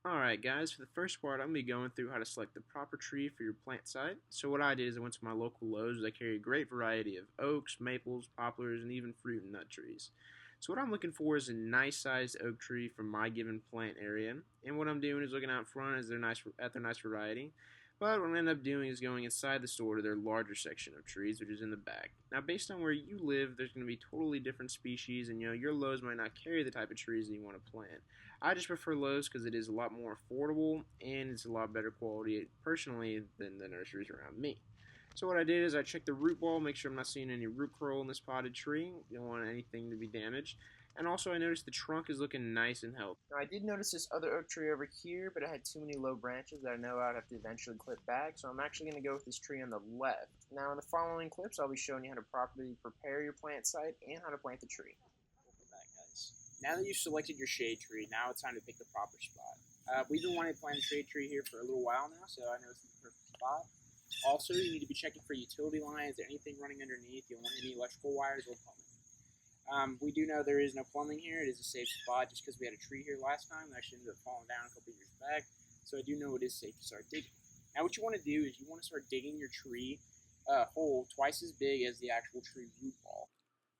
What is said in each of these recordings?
Alright guys, for the first part I'm going to be going through how to select the proper tree for your plant site. So what I did is I went to my local Lowe's where they carry a great variety of oaks, maples, poplars, and even fruit and nut trees. So what I'm looking for is a nice sized oak tree from my given plant area. And what I'm doing is looking out front at their nice variety. But what I end up doing is going inside the store to their larger section of trees, which is in the back. Now, based on where you live, there's going to be totally different species, and your Lowe's might not carry the type of trees that you want to plant. I just prefer Lowe's because it is a lot more affordable and it's a lot better quality personally than the nurseries around me. So what I did is I checked the root ball, make sure I'm not seeing any root curl in this potted tree. You don't want anything to be damaged. And also I noticed the trunk is looking nice and healthy. Now I did notice this other oak tree over here, but it had too many low branches that I know I'd have to eventually clip back, so I'm actually going to go with this tree on the left. Now in the following clips I'll be showing you how to properly prepare your plant site and how to plant the tree. Welcome back, guys. Now that you've selected your shade tree, now it's time to pick the proper spot. We've been wanting to plant a shade tree here for a little while now, so I know it's the perfect spot. Also, you need to be checking for utility lines or anything running underneath. You don't want any electrical wires or plumbing. We do know there is no plumbing here. It is a safe spot just because we had a tree here last time that actually ended up falling down a couple years back. So I do know it is safe to start digging. Now what you want to do is you want to start digging your tree hole twice as big as the actual tree root ball.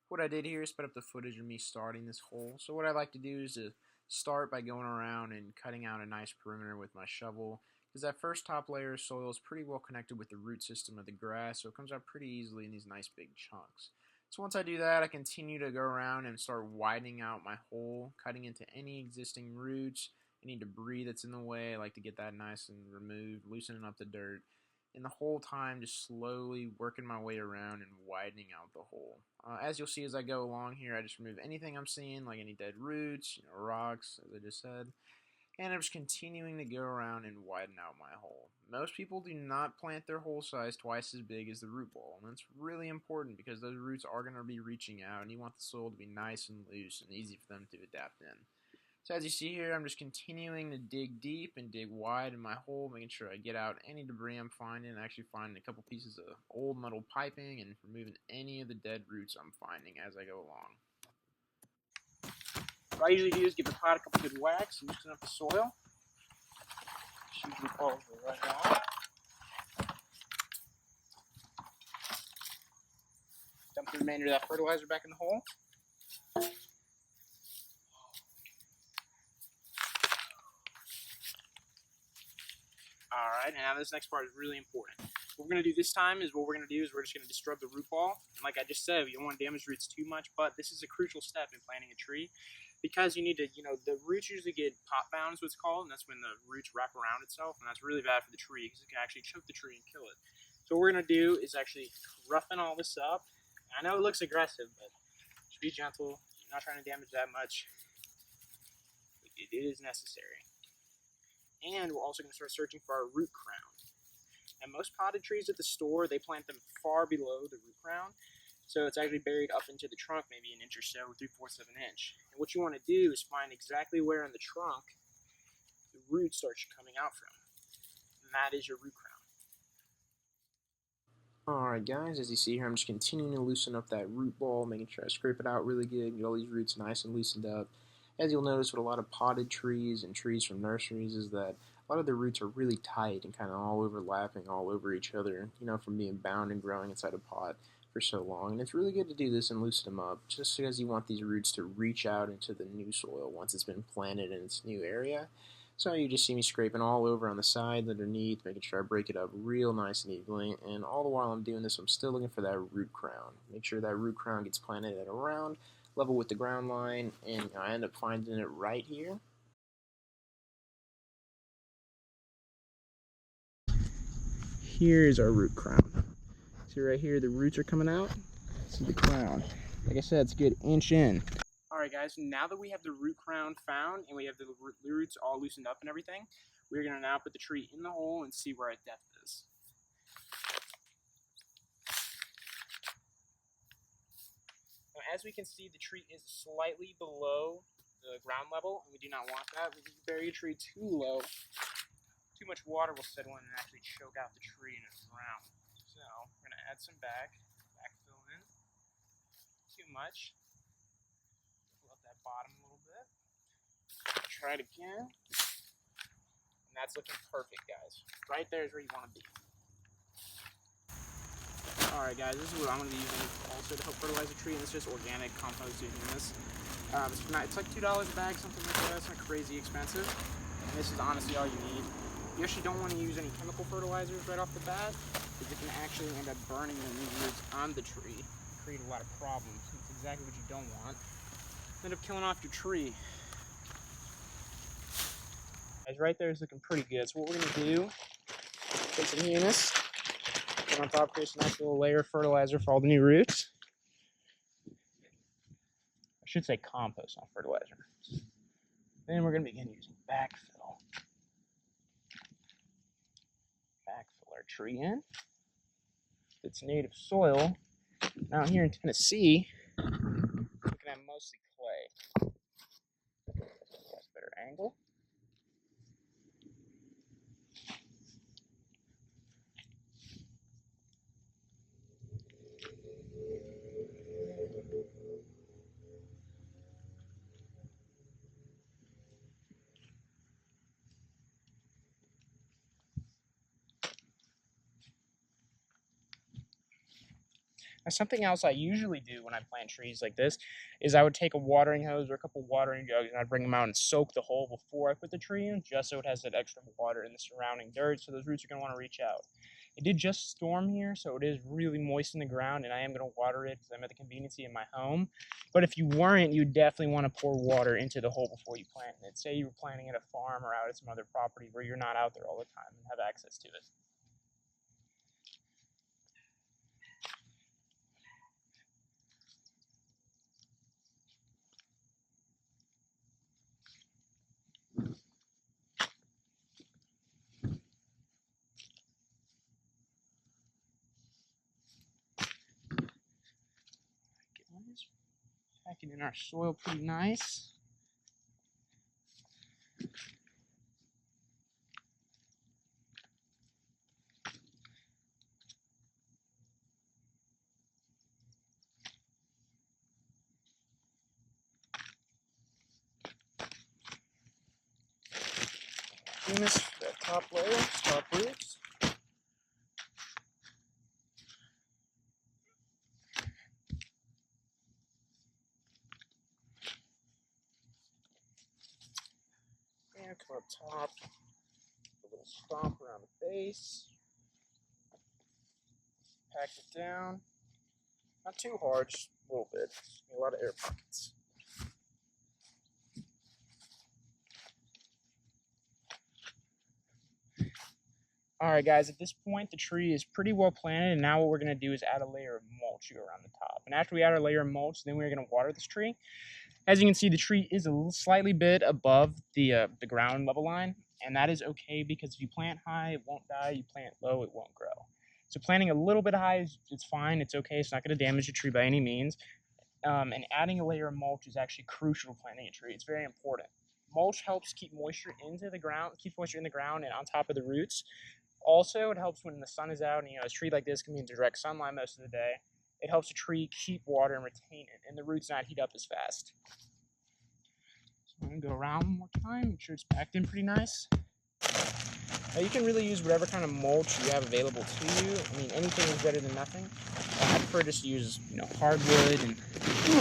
What I did here is sped up the footage of me starting this hole. So what I like to do is to start by going around and cutting out a nice perimeter with my shovel, because that first top layer of soil is pretty well connected with the root system of the grass, so it comes out pretty easily in these nice big chunks. So once I do that, I continue to go around and start widening out my hole, cutting into any existing roots, any debris that's in the way. I like to get that nice and removed, loosening up the dirt, and the whole time just slowly working my way around and widening out the hole. As you'll see as I go along here, I just remove anything I'm seeing, like any dead roots, rocks, as I just said, and I'm just continuing to go around and widen out my hole. Most people do not plant their hole size twice as big as the root ball, and that's really important because those roots are going to be reaching out, and you want the soil to be nice and loose and easy for them to adapt in. So as you see here, I'm just continuing to dig deep and dig wide in my hole, making sure I get out any debris I'm finding, actually finding a couple pieces of old metal piping and removing any of the dead roots I'm finding as I go along. What I usually do is give the pot a couple good whacks, loosen up the soil. Which usually falls right on. Dump the remainder of that fertilizer back in the hole. Alright, and now this next part is really important. What we're going to do this time is we're just going to disturb the root ball. And like I just said, you don't want to damage roots too much, but this is a crucial step in planting a tree because you need to, the roots usually get pot bound is what it's called, and that's when the roots wrap around itself, and that's really bad for the tree because it can actually choke the tree and kill it. So what we're going to do is actually roughen all this up. I know it looks aggressive, but just be gentle. You're not trying to damage that much. It is necessary. And we're also going to start searching for our root crown. And most potted trees at the store, they plant them far below the root crown. So it's actually buried up into the trunk, maybe an inch or so, 3/4 of an inch. And what you want to do is find exactly where in the trunk the roots start coming out from. And that is your root crown. Alright guys, as you see here, I'm just continuing to loosen up that root ball, making sure I scrape it out really good, get all these roots nice and loosened up. As you'll notice with a lot of potted trees and trees from nurseries is that a lot of the roots are really tight and kind of all overlapping all over each other, from being bound and growing inside a pot for so long. And it's really good to do this and loosen them up just because you want these roots to reach out into the new soil once it's been planted in its new area. So you just see me scraping all over on the sides, underneath, making sure I break it up real nice and evenly. And all the while I'm doing this, I'm still looking for that root crown. Make sure that root crown gets planted at around level with the ground line, and I end up finding it right here. Here's our root crown. See right here, the roots are coming out. See the crown. Like I said, it's a good inch in. Alright guys, now that we have the root crown found and we have the roots all loosened up and everything, we're going to now put the tree in the hole and see where its depth is. Now, as we can see, the tree is slightly below the ground level, and we do not want that. If you bury a tree too low, too much water will settle in and actually choke out the tree and its ground. So we're going to add some backfill in. Too much. Fill up that bottom a little bit. Try it again. And that's looking perfect, guys. Right there is where you want to be. Alright guys, this is what I'm going to be using also to help fertilize the tree, and it's just organic compost humus. It's like $2 a bag, something like that. It's not crazy expensive. And this is honestly all you need. You actually don't want to use any chemical fertilizers right off the bat, because it can actually end up burning the new roots on the tree, create a lot of problems. It's exactly what you don't want. End up killing off your tree. Guys, right there is looking pretty good. So what we're going to do, take some humus, put on top, create a nice little layer of fertilizer for all the new roots. I should say compost, not fertilizer. Then we're going to begin using backfill. Backfill our tree in. It's native soil. Now here in Tennessee, we're going to have mostly clay. That's a better angle. Now, something else I usually do when I plant trees like this is I would take a watering hose or a couple watering jugs and I'd bring them out and soak the hole before I put the tree in, just so it has that extra water in the surrounding dirt, so those roots are going to want to reach out. It did just storm here, so it is really moist in the ground, and I am going to water it because I'm at the conveniency in my home. But if you weren't, you definitely want to pour water into the hole before you plant it. Say you were planting at a farm or out at some other property where you're not out there all the time and have access to it. Packing in our soil pretty nice. Humus for that top layer, top roots. And come up top, a little stomp around the base. Pack it down. Not too hard, just a little bit. A lot of air pockets. Alright guys, at this point the tree is pretty well planted, and now what we're going to do is add a layer of mulch around the top. And after we add our layer of mulch, then we're going to water this tree. As you can see, the tree is a slightly bit above the ground level line, and that is okay because if you plant high, it won't die. You plant low, it won't grow. So planting a little bit high, it's fine. It's okay. It's not going to damage the tree by any means. And adding a layer of mulch is actually crucial to planting a tree. It's very important. Mulch helps keep moisture into the ground, keep moisture in the ground and on top of the roots. Also, it helps when the sun is out, and a tree like this can be in direct sunlight most of the day. It helps the tree keep water and retain it, and the roots not heat up as fast. So I'm going to go around one more time, make sure it's packed in pretty nice. Now you can really use whatever kind of mulch you have available to you. I mean, anything is better than nothing. I prefer just to use, hardwood and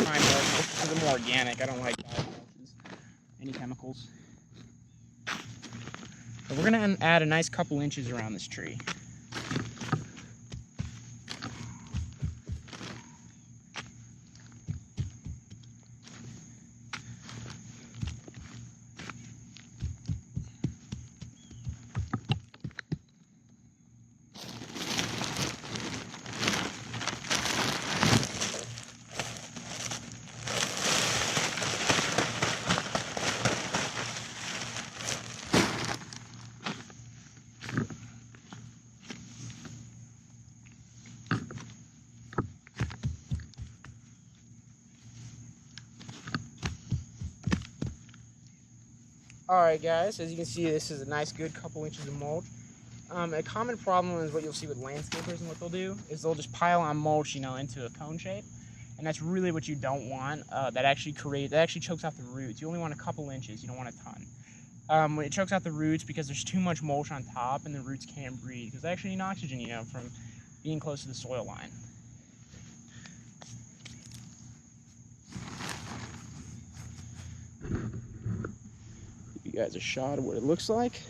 pine mulch because they're more organic. I don't like mulches, any chemicals. But we're going to add a nice couple inches around this tree. Alright guys, as you can see, this is a nice good couple inches of mulch. A common problem is what you'll see with landscapers, and what they'll do is they'll just pile on mulch, into a cone shape. And that's really what you don't want. That actually chokes out the roots. You only want a couple inches, you don't want a ton. When it chokes out the roots because there's too much mulch on top and the roots can't breathe because they actually need oxygen, from being close to the soil line. Give you guys a shot of what it looks like.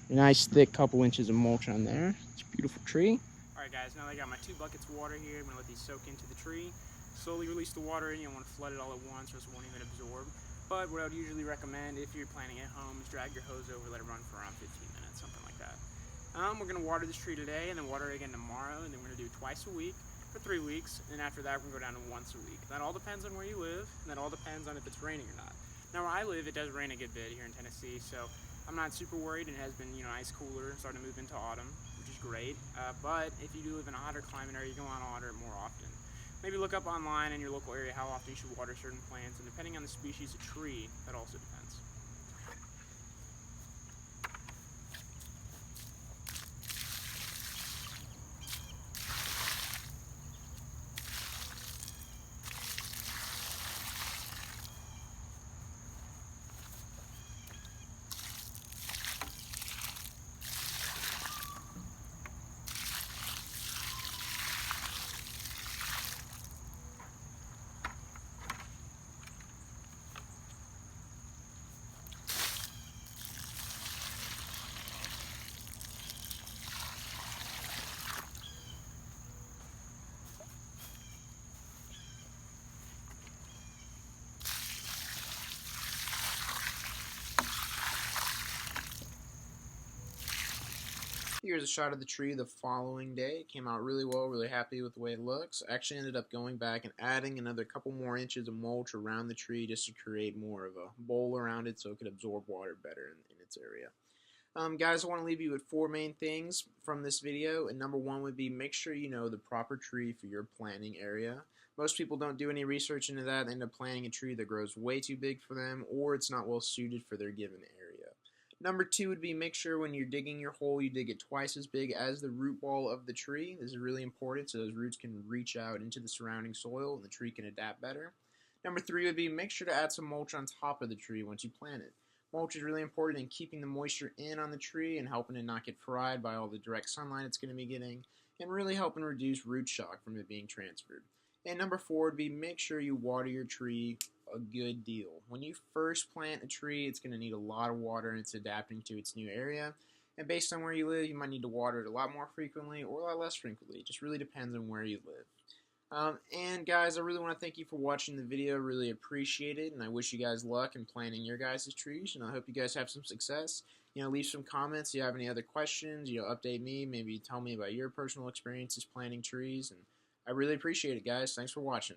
A nice thick couple inches of mulch on there. It's a beautiful tree. Alright guys, now that I got my 2 buckets of water here, I'm going to let these soak into the tree. Slowly release the water in. You don't want to flood it all at once or else it won't even absorb. But what I would usually recommend if you're planting at home is drag your hose over, let it run for around 15 minutes, something like that. We're going to water this tree today and then water it again tomorrow, and then we're going to do it twice a week for 3 weeks, and after that we're going to go down to once a week. That all depends on where you live, and that all depends on if it's raining or not. Now where I live, it does rain a good bit here in Tennessee, so I'm not super worried. It has been, ice cooler, starting to move into autumn, which is great. But if you do live in a hotter climate area, you're going to want to water it more often. Maybe look up online in your local area how often you should water certain plants, and depending on the species of tree, that also depends. Here's a shot of the tree the following day. It came out really well, really happy with the way it looks. I actually ended up going back and adding another couple more inches of mulch around the tree just to create more of a bowl around it so it could absorb water better in its area. Guys, I want to leave you with 4 main things from this video, and number 1 would be make sure you know the proper tree for your planting area. Most people don't do any research into that. They end up planting a tree that grows way too big for them, or it's not well suited for their given area. Number 2 would be make sure when you're digging your hole, you dig it twice as big as the root ball of the tree. This is really important so those roots can reach out into the surrounding soil and the tree can adapt better. Number 3 would be make sure to add some mulch on top of the tree once you plant it. Mulch is really important in keeping the moisture in on the tree and helping it not get fried by all the direct sunlight it's going to be getting, and really helping reduce root shock from it being transferred. And number 4 would be make sure you water your tree a good deal. When you first plant a tree, it's going to need a lot of water and it's adapting to its new area. And based on where you live, you might need to water it a lot more frequently or a lot less frequently. It just really depends on where you live. And guys, I really want to thank you for watching the video. Really appreciate it, and I wish you guys luck in planting your guys' trees, and I hope you guys have some success. Leave some comments if you have any other questions. Update me, maybe tell me about your personal experiences planting trees, and I really appreciate it, guys. Thanks for watching.